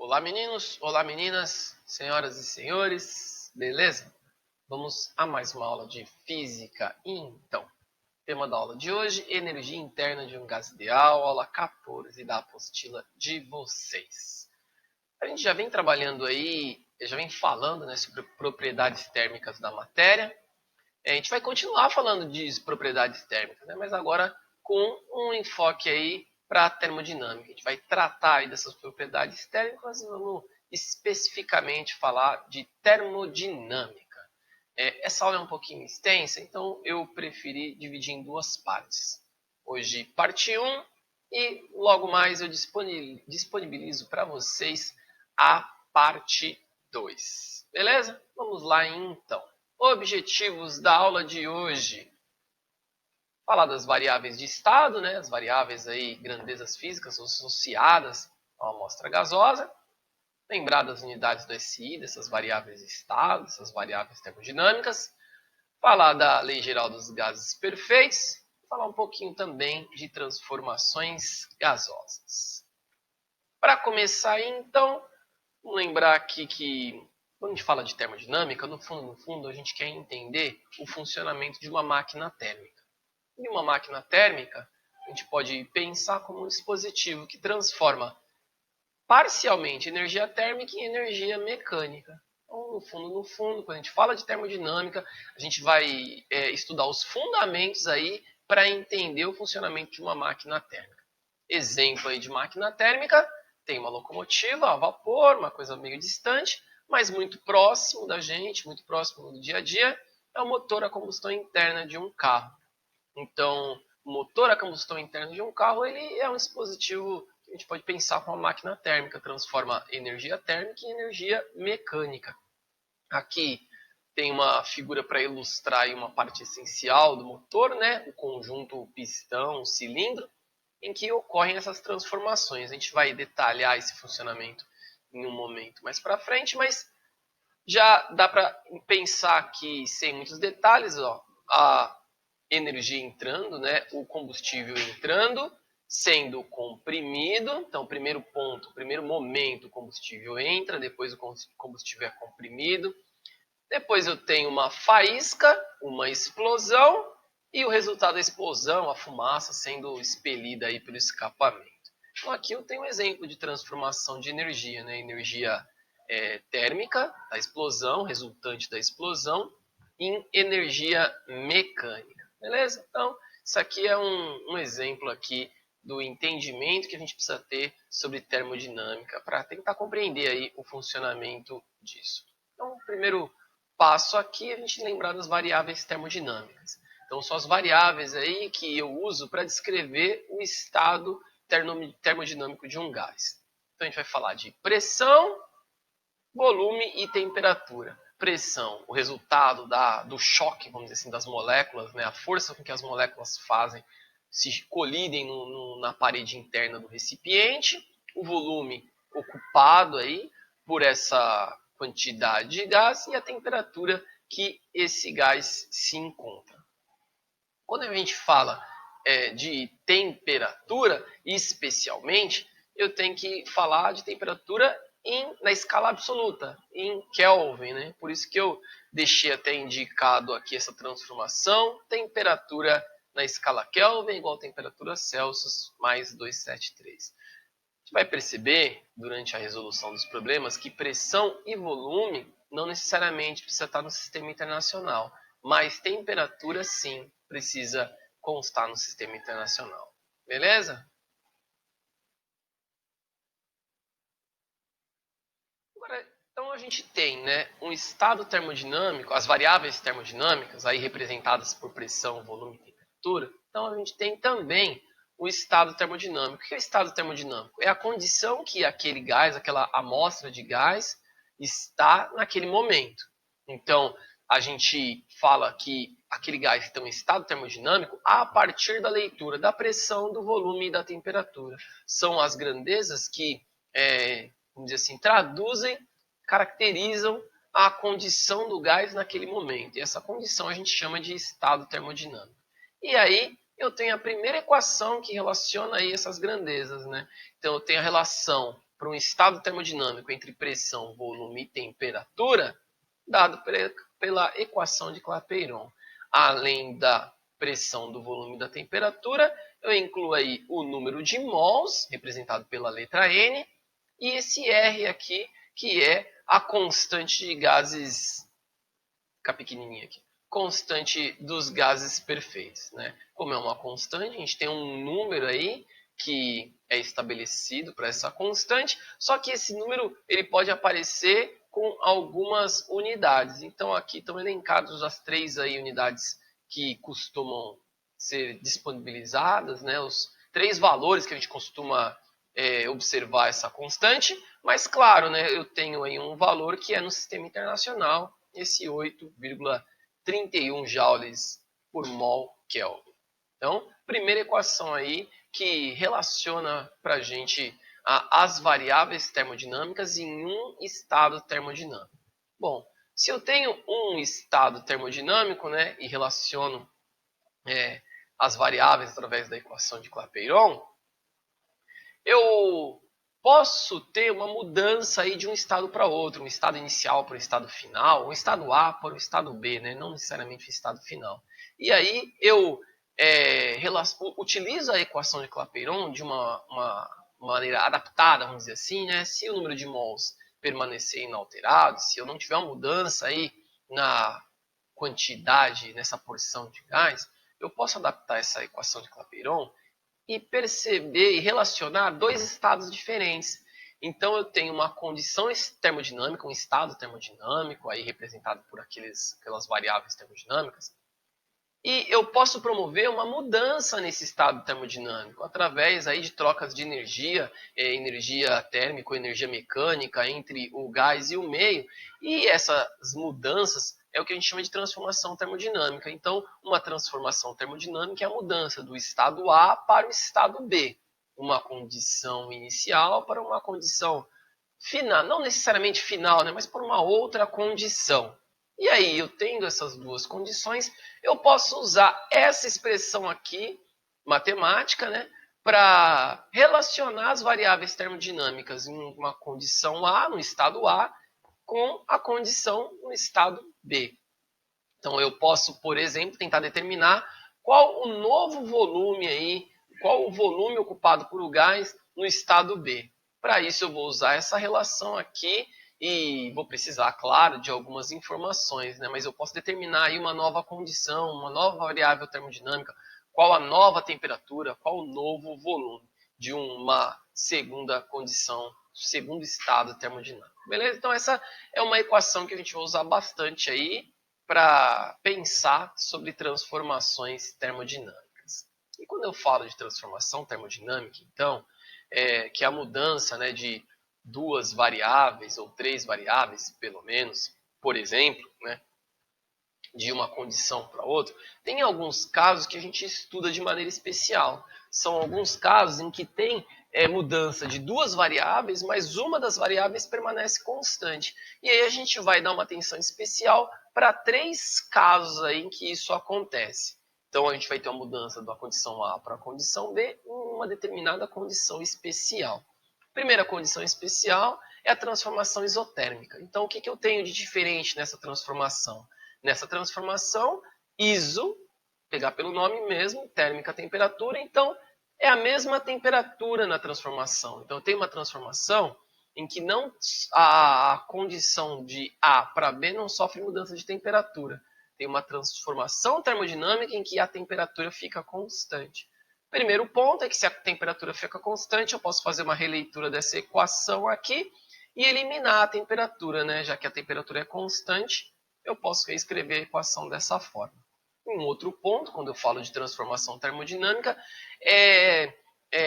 Olá meninos, olá meninas, senhoras e senhores, beleza? Vamos a mais uma aula de física. Então, tema da aula de hoje, energia interna de um gás ideal, aula 14 da apostila de vocês. A gente já vem trabalhando aí, já vem falando, né, sobre propriedades térmicas da matéria. A gente vai continuar falando de propriedades térmicas, né, mas agora com um enfoque aí para a termodinâmica. A gente vai tratar aí dessas propriedades térmicas e vamos especificamente falar de termodinâmica. Essa aula é um pouquinho extensa, então eu preferi dividir em duas partes. Hoje, parte 1, e logo mais eu disponibilizo para vocês a parte 2. Beleza? Vamos lá então. Objetivos da aula de hoje. Falar das variáveis de estado, né? As variáveis aí, grandezas físicas associadas a uma amostra gasosa. Lembrar das unidades do SI, dessas variáveis de estado, dessas variáveis termodinâmicas. Falar da lei geral dos gases perfeitos. Falar um pouquinho também de transformações gasosas. Para começar então, vamos lembrar aqui que quando a gente fala de termodinâmica, no fundo, a gente quer entender o funcionamento de uma máquina térmica. E uma máquina térmica, a gente pode pensar como um dispositivo que transforma parcialmente energia térmica em energia mecânica. Então, no fundo, quando a gente fala de termodinâmica, a gente vai estudar os fundamentos aí para entender o funcionamento de uma máquina térmica. Exemplo aí de máquina térmica, tem uma locomotiva a vapor, uma coisa meio distante, mas muito próximo da gente, muito próximo do dia a dia, é o motor a combustão interna de um carro. Então, o motor a combustão interna de um carro, ele é um dispositivo que a gente pode pensar como uma máquina térmica, transforma energia térmica em energia mecânica. Aqui tem uma figura para ilustrar uma parte essencial do motor, né? O conjunto pistão-cilindro, em que ocorrem essas transformações. A gente vai detalhar esse funcionamento em um momento mais para frente, mas já dá para pensar aqui, sem muitos detalhes, a energia entrando, né? O combustível entrando, sendo comprimido. Então, primeiro ponto, primeiro momento, o combustível entra, depois o combustível é comprimido. Depois eu tenho uma faísca, uma explosão, e o resultado da explosão, a fumaça sendo expelida aí pelo escapamento. Então aqui eu tenho um exemplo de transformação de energia, né? Energia térmica da explosão, resultante da explosão, em energia mecânica. Beleza? Então, isso aqui é um exemplo aqui do entendimento que a gente precisa ter sobre termodinâmica para tentar compreender aí o funcionamento disso. Então, o primeiro passo aqui é a gente lembrar das variáveis termodinâmicas. Então, são as variáveis aí que eu uso para descrever o estado termodinâmico de um gás. Então, a gente vai falar de pressão, volume e temperatura. Pressão, o resultado do choque, vamos dizer assim, das moléculas, né? A força com que as moléculas fazem, se colidem na parede interna do recipiente. O volume ocupado aí por essa quantidade de gás e a temperatura que esse gás se encontra. Quando a gente fala de temperatura, especialmente, eu tenho que falar de temperatura na escala absoluta, em Kelvin, né? Por isso que eu deixei até indicado aqui essa transformação, temperatura na escala Kelvin igual a temperatura Celsius mais 273. A gente vai perceber, durante a resolução dos problemas, que pressão e volume não necessariamente precisa estar no sistema internacional, mas temperatura sim precisa constar no sistema internacional. Beleza? Então a gente tem, né, um estado termodinâmico, as variáveis termodinâmicas, aí representadas por pressão, volume e temperatura. Então a gente tem também o estado termodinâmico. O que é o estado termodinâmico? É a condição que aquele gás, aquela amostra de gás, está naquele momento. Então a gente fala que aquele gás tem um estado termodinâmico a partir da leitura da pressão, do volume e da temperatura. São as grandezas que, vamos dizer assim, traduzem, caracterizam a condição do gás naquele momento. E essa condição a gente chama de estado termodinâmico. E aí eu tenho a primeira equação que relaciona aí essas grandezas, né? Então eu tenho a relação para um estado termodinâmico entre pressão, volume e temperatura, dado pela equação de Clapeyron. Além da pressão, do volume e da temperatura, eu incluo aí o número de mols, representado pela letra N, e esse R aqui, que é a constante de gases, ficar pequenininha aqui, constante dos gases perfeitos, né? Como é uma constante, a gente tem um número aí que é estabelecido para essa constante, só que esse número ele pode aparecer com algumas unidades. Então aqui estão elencadas as 3 aí unidades que costumam ser disponibilizadas, né? Os 3 valores que a gente costuma observar essa constante, mas claro, né, eu tenho aí um valor que é no sistema internacional, esse 8,31 joules por mol Kelvin. Então, primeira equação aí que relaciona para a gente as variáveis termodinâmicas em um estado termodinâmico. Bom, se eu tenho um estado termodinâmico, né, e relaciono as variáveis através da equação de Clapeyron, eu posso ter uma mudança aí de um estado para outro, um estado inicial para o estado final, um estado A para o estado B, né? Não necessariamente o estado final. E aí eu utilizo a equação de Clapeyron de uma maneira adaptada, vamos dizer assim, né? Se o número de mols permanecer inalterado, se eu não tiver uma mudança aí na quantidade, nessa porção de gás, eu posso adaptar essa equação de Clapeyron e perceber e relacionar 2 estados diferentes. Então eu tenho uma condição termodinâmica, um estado termodinâmico, aí representado por aquelas variáveis termodinâmicas, e eu posso promover uma mudança nesse estado termodinâmico através aí de trocas de energia, energia térmica ou energia mecânica entre o gás e o meio. E essas mudanças é o que a gente chama de transformação termodinâmica. Então, uma transformação termodinâmica é a mudança do estado A para o estado B. Uma condição inicial para uma condição final, não necessariamente final, né, mas para uma outra condição. E aí, eu tendo essas 2 condições, eu posso usar essa expressão aqui, matemática, né, para relacionar as variáveis termodinâmicas em uma condição A, no estado A, com a condição no estado B. Então, eu posso, por exemplo, tentar determinar qual o novo volume aí, qual o volume ocupado por o gás no estado B. Para isso, eu vou usar essa relação aqui e vou precisar, claro, de algumas informações, né? Mas eu posso determinar aí uma nova condição, uma nova variável termodinâmica, qual a nova temperatura, qual o novo volume de uma segunda condição, segundo estado termodinâmico. Beleza? Então essa é uma equação que a gente vai usar bastante aí para pensar sobre transformações termodinâmicas. E quando eu falo de transformação termodinâmica, então, que é a mudança, né, de 2 variáveis ou 3 variáveis, pelo menos, por exemplo, né, de uma condição para outra, tem alguns casos que a gente estuda de maneira especial. São alguns casos em que tem mudança de 2 variáveis, mas uma das variáveis permanece constante. E aí a gente vai dar uma atenção especial para 3 casos aí em que isso acontece. Então a gente vai ter uma mudança da condição A para a condição B em uma determinada condição especial. Primeira condição especial é a transformação isotérmica. Então o que eu tenho de diferente nessa transformação? Nessa transformação, iso, pegar pelo nome mesmo, térmica, temperatura, então é a mesma temperatura na transformação. Então eu tenho uma transformação em que não a condição de A para B não sofre mudança de temperatura. Tem uma transformação termodinâmica em que a temperatura fica constante. Primeiro ponto é que se a temperatura fica constante, eu posso fazer uma releitura dessa equação aqui e eliminar a temperatura, né? Já que a temperatura é constante, eu posso reescrever a equação dessa forma. Um outro ponto, quando eu falo de transformação termodinâmica, é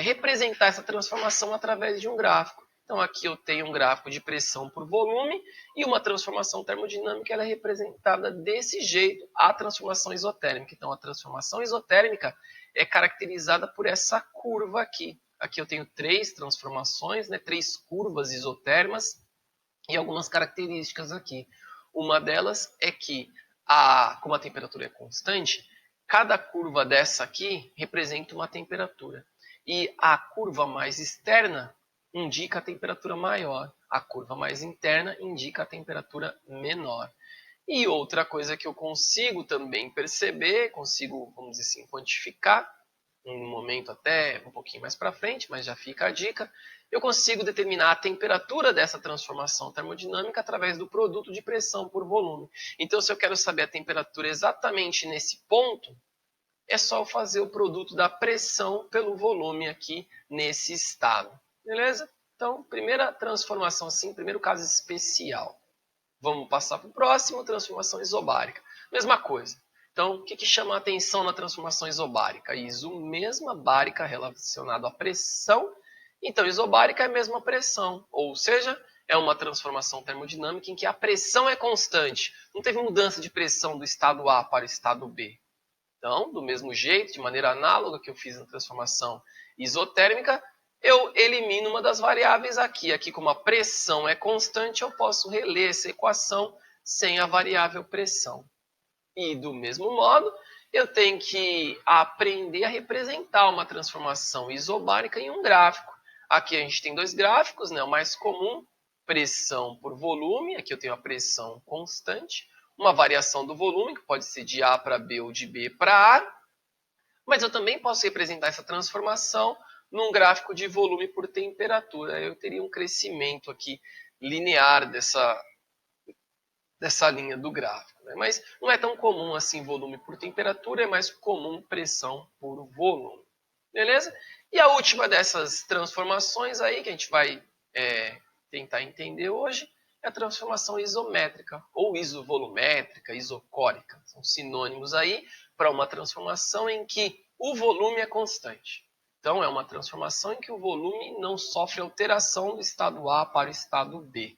representar essa transformação através de um gráfico. Então aqui eu tenho um gráfico de pressão por volume e uma transformação termodinâmica ela é representada desse jeito, a transformação isotérmica. Então a transformação isotérmica é caracterizada por essa curva aqui. Aqui eu tenho 3 transformações, né, 3 curvas isotermas e algumas características aqui. Uma delas é que, como a temperatura é constante, cada curva dessa aqui representa uma temperatura. E a curva mais externa indica a temperatura maior. A curva mais interna indica a temperatura menor. E outra coisa que eu consigo também perceber, consigo, vamos dizer assim, quantificar, um momento até um pouquinho mais para frente, mas já fica a dica, eu consigo determinar a temperatura dessa transformação termodinâmica através do produto de pressão por volume. Então, se eu quero saber a temperatura exatamente nesse ponto, é só eu fazer o produto da pressão pelo volume aqui nesse estado. Beleza? Então, primeira transformação assim, primeiro caso especial. Vamos passar para o próximo, transformação isobárica. Mesma coisa. Então, o que chama a atenção na transformação isobárica? Iso, mesma bárica relacionado à pressão. Então, isobárica é a mesma pressão, ou seja, é uma transformação termodinâmica em que a pressão é constante. Não teve mudança de pressão do estado A para o estado B. Então, do mesmo jeito, de maneira análoga que eu fiz na transformação isotérmica, eu elimino uma das variáveis aqui. Aqui, como a pressão é constante, eu posso reler essa equação sem a variável pressão. E, do mesmo modo, eu tenho que aprender a representar uma transformação isobárica em um gráfico. Aqui a gente tem dois gráficos, né? O mais comum, pressão por volume. Aqui eu tenho a pressão constante. Uma variação do volume, que pode ser de A para B ou de B para A. Mas eu também posso representar essa transformação num gráfico de volume por temperatura. Eu teria um crescimento aqui linear dessa linha do gráfico. Né? Mas não é tão comum assim volume por temperatura, é mais comum pressão por volume. Beleza? E a última dessas transformações aí, que a gente vai tentar entender hoje, é a transformação isométrica, ou isovolumétrica, isocórica. São sinônimos aí para uma transformação em que o volume é constante. Então, é uma transformação em que o volume não sofre alteração do estado A para o estado B.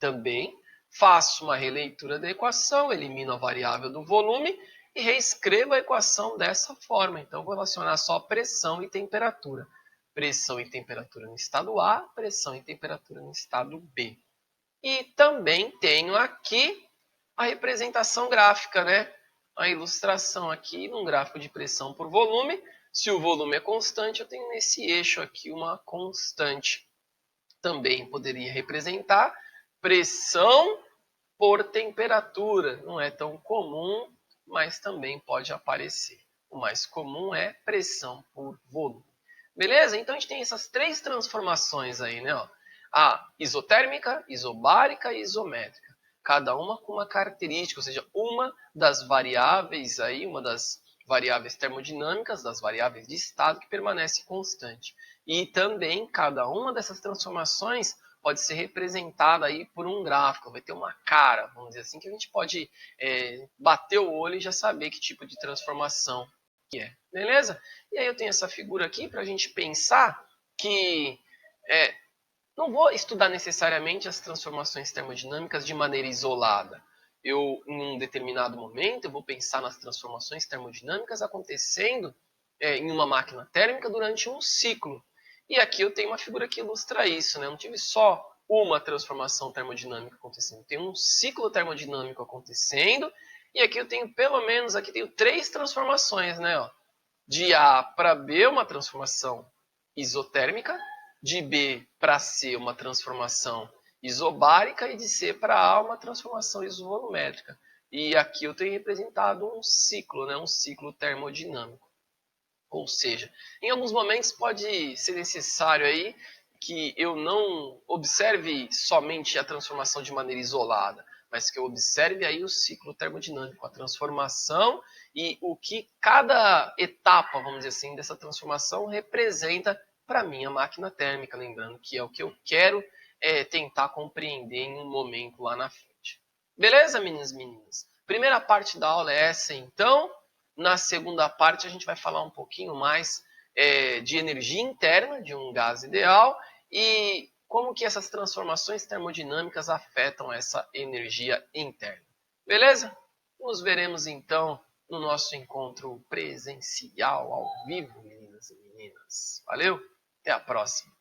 Também faço uma releitura da equação, elimino a variável do volume e reescrevo a equação dessa forma. Então, vou relacionar só pressão e temperatura. Pressão e temperatura no estado A, pressão e temperatura no estado B. E também tenho aqui a representação gráfica, né? A ilustração aqui num gráfico de pressão por volume. Se o volume é constante, eu tenho nesse eixo aqui uma constante. Também poderia representar pressão por temperatura. Não é tão comum, mas também pode aparecer. O mais comum é pressão por volume. Beleza? Então a gente tem essas três transformações aí, né? Ó. A isotérmica, isobárica e isométrica. Cada uma com uma característica, ou seja, uma das variáveis aí, uma das variáveis termodinâmicas, das variáveis de estado que permanece constante. E também cada uma dessas transformações pode ser representada aí por um gráfico, vai ter uma cara, vamos dizer assim, que a gente pode bater o olho e já saber que tipo de transformação que é, beleza? E aí eu tenho essa figura aqui para a gente pensar que não vou estudar necessariamente as transformações termodinâmicas de maneira isolada. Eu, em um determinado momento, eu vou pensar nas transformações termodinâmicas acontecendo em uma máquina térmica durante um ciclo. E aqui eu tenho uma figura que ilustra isso, né? Eu não tive só uma transformação termodinâmica acontecendo, tem um ciclo termodinâmico acontecendo, e aqui eu tenho pelo menos, aqui tenho três transformações, né? Ó. De A para B, uma transformação isotérmica, de B para C, uma transformação isobárica, e de C para A, uma transformação isovolumétrica. E aqui eu tenho representado um ciclo, né? Um ciclo termodinâmico. Ou seja, em alguns momentos pode ser necessário aí que eu não observe somente a transformação de maneira isolada, mas que eu observe aí o ciclo termodinâmico, a transformação e o que cada etapa, vamos dizer assim, dessa transformação representa para a minha máquina térmica, lembrando que é o que eu quero tentar compreender em um momento lá na frente. Beleza, meninos e meninas? Primeira parte da aula é essa, então. Na segunda parte, a gente vai falar um pouquinho mais de energia interna de um gás ideal e como que essas transformações termodinâmicas afetam essa energia interna. Beleza? Nos veremos, então, no nosso encontro presencial, ao vivo, meninas e meninas. Valeu? Até a próxima!